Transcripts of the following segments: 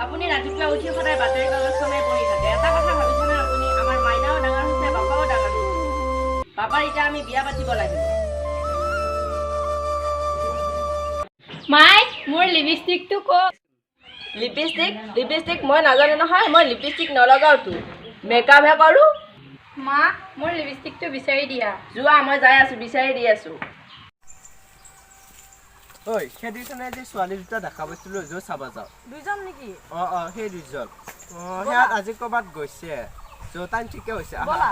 আপুনি ৰাতিপুৱা উঠি সদায় বাতৰি কাগজখনেই পঢ়ি থাকে। এটা কথা ভাবিছেনে আপুনি, আমাৰ মাইনাও ডাঙৰ হৈছে, বাপাও ডাঙৰ হৈছে। বাপাৰ এতিয়া আমি বিয়া পাতিব লাগিব। মাই, মোৰ লিপষ্টিকটো ক'ত? লিপষ্টিক মই নাজানো নহয়। মই লিপষ্টিক নলগাওতো, মেকআপহে কৰোঁ। মা, মোৰ লিপষ্টিকটো বিচাৰি দিয়া। যোৱা, মই যাই আছোঁ, বিচাৰি দি আছোঁ। ঐ, সেইদিনাখনে যে ছোৱালী দুটা দেখা পাইছিলোঁ, য'ত চাব যাওঁ। দুইজন নেকি? সেই দুইজন। সিহঁত আজি ক'ৰবাত গৈছে। টাইম ঠিকে হৈছে, ব'লা।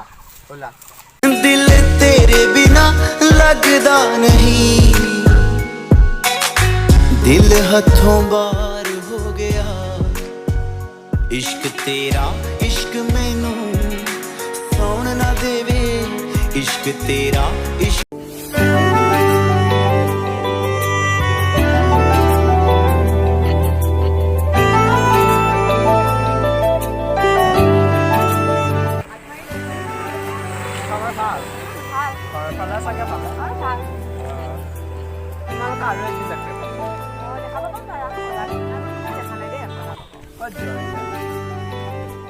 ব'লা। दिल तेरे बिना लगदा नहीं, दिल हथों बार हो गया, इश्क तेरा इश्क मैनू सौण ना देवे, इश्क तेरा इश्क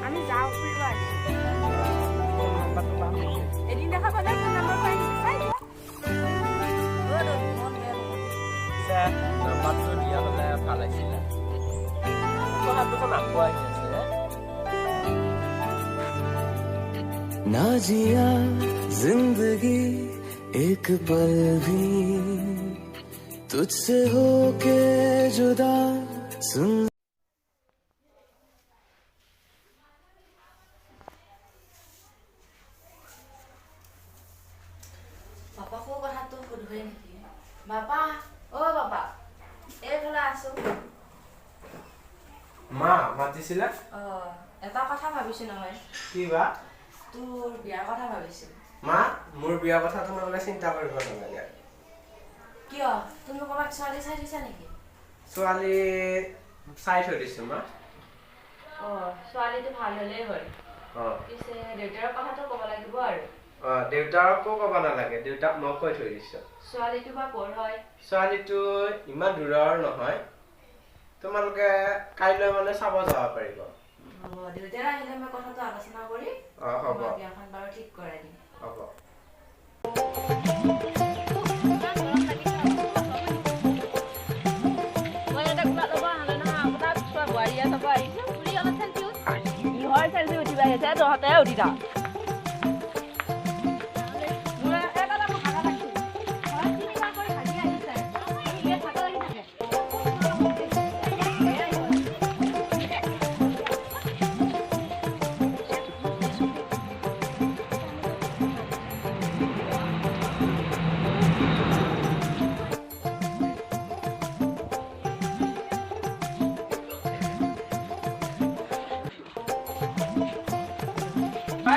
আমি যাওঁ, ফুৰিব আহিছোঁ। এদিন দেখা পালে ফোন নম্বৰ পাই নেকি? চাই দিয়া। নাম্বাৰটো দিয়া হ'লে ভাল আছিলে। দুখন আকৌ আহি আছে। ना जिया जिंदगी एक पल भी तुझसे होके जुदा, सुन বাপাকো কথাটো সুধোৱে নেকি? বাপা, বাপা, এইফালে আছোঁ। মা মাতিছিলা? এটা কথা ভাবিছোঁ নহয়। কি বা? তোৰ বিয়াৰ কথা ভাবিছোঁ। মা, মোৰ বিয়াৰ কথা তোমালোকে চিন্তা কৰিব নালাগে। কিয়? তুমি ক'ৰবাত ছোৱালী চাই দিছা নেকি? ছোৱালী চাই থৈ দিছোঁ মা। ছোৱালীটো ভাল হ'লেই হ'ল। অঁ, পিছে দেউতাৰ কথাটো ক'ব লাগিব আৰু। দেউতাকো ক'ব নালাগে, দেউতাক মই কৈ থৈ দিছোঁ। ছোৱালীটো বা ক'ৰ হয়? ছোৱালীটো ইমান দূৰৰ নহয়, তোমালোকে কাইলৈ মানে চাব যাব পাৰিব। দেউতাৰ আহিলে মই কথাটো আলোচনা কৰি হ'ব, বিয়াখন বাৰু ঠিক কৰাই দিম। হ'ব। তহঁতে উঠি যা।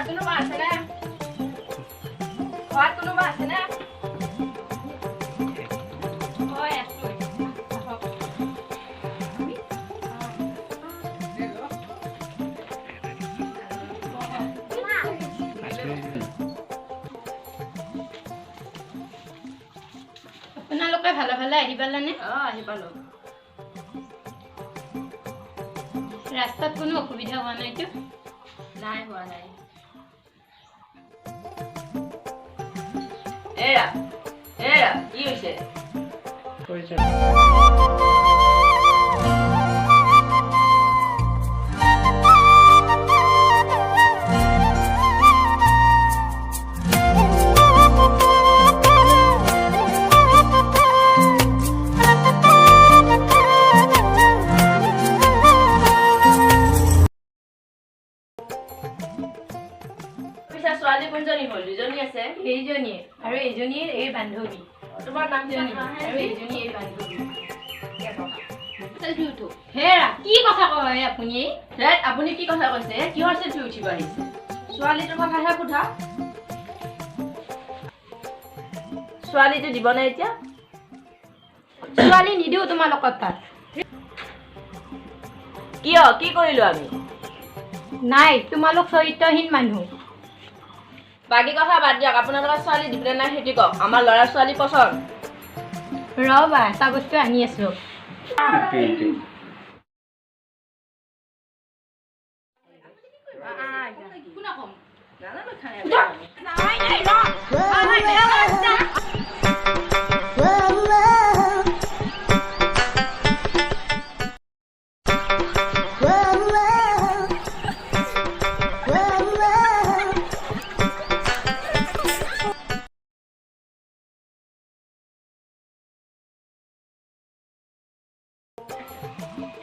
কোনোবা আছেনে? ঘৰত কোনোবা আছেনে? আপোনালোকে ভালে ভালে আহি পালেনে? আহি পালোঁ। ৰাস্তাত কোনো অসুবিধা হোৱা নাইতো? নাই, হোৱা নাই। এৰা কি হৈছে? ছোৱালী কোনজনী হ'ল? দুজনী আছে। এইজনীয়ে আৰু এইজনীয়ে এই বান্ধৱী। তোমাৰ নাম জনী আৰু এইজনী এই বান্ধৱী। হেৰা, কি কথা কয় আপুনি? আপুনি কি কথা কৈছে? কিহৰ চেল্ফি উঠিব আহিছে? ছোৱালীটোৰ কথাহে সোধা। ছোৱালীটো দিবনে এতিয়া? ছোৱালী নিদিওঁ তোমালোকৰ তাত। কিয়? কি কৰিলো আমি? নাই, তোমালোক চৰিত্ৰহীন মানুহ। বাকী কথা বাদ দিয়ক, আপোনালোকৰ ছোৱালী দিবনে নাই সেইটো কওক। আমাৰ ল'ৰা ছোৱালী পচন্দ। ৰ'বা, এটা বস্তু আনি আছোঁ। নাজানো খাই নাই নাই ৰ নাই বেয়া লাগছে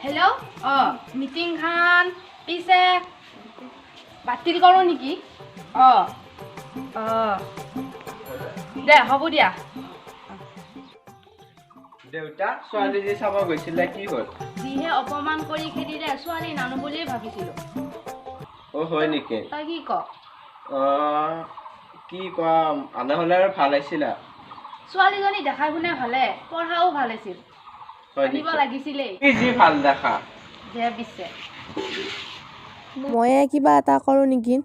হেল্ল' মিটিংখন পিছে বাতিল কৰোঁ নেকি দে হ'ব দিয়া দেউতা ছোৱালী যি চাব গৈছিলে কি হ'ল যিহে অপমান কৰি খেদিলে ছোৱালী নানো বুলিয়ে ভাবিছিলোঁ হয় নেকি তই কি ক কি কম আনে হ'লে আৰু ভাল আছিলা ছোৱালীজনী দেখাই শুনে ভালে পঢ়াও ভাল আছিল আনিব লাগিছিলেই কি যি ভাল দেখা দে পিছে ময়ে কিবা এটা কৰোঁ নেকি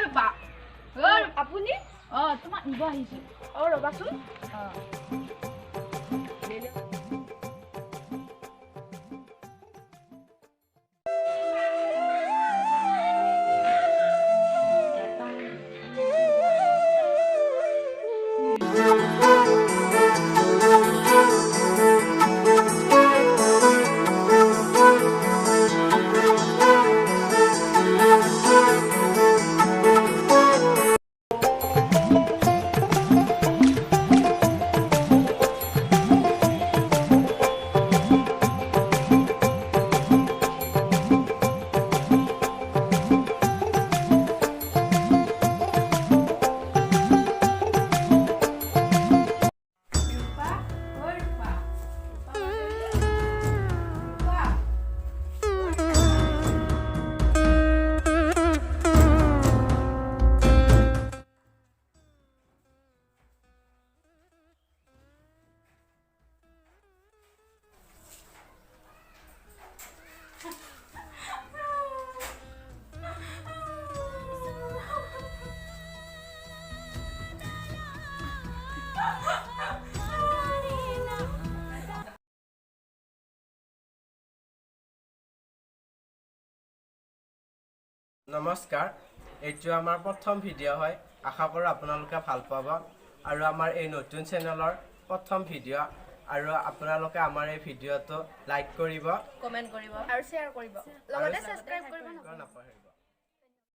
ৰূপা আপুনি তোমাক নিব আহিছোঁ ৰ'বাচোন নমস্কাৰ এইটো আমাৰ প্ৰথম ভিডিঅ' হয় আশা কৰোঁ আপোনালোকে ভাল পাব আৰু আমাৰ এই নতুন চেনেলৰ প্ৰথম ভিডিঅ' আৰু আপোনালোকে আমাৰ এই ভিডিঅ'টো লাইক কৰিব কমেণ্ট কৰিব আৰু শ্বেয়াৰ কৰিব লগতে ছাবস্ক্ৰাইব কৰিব নাপাহৰিব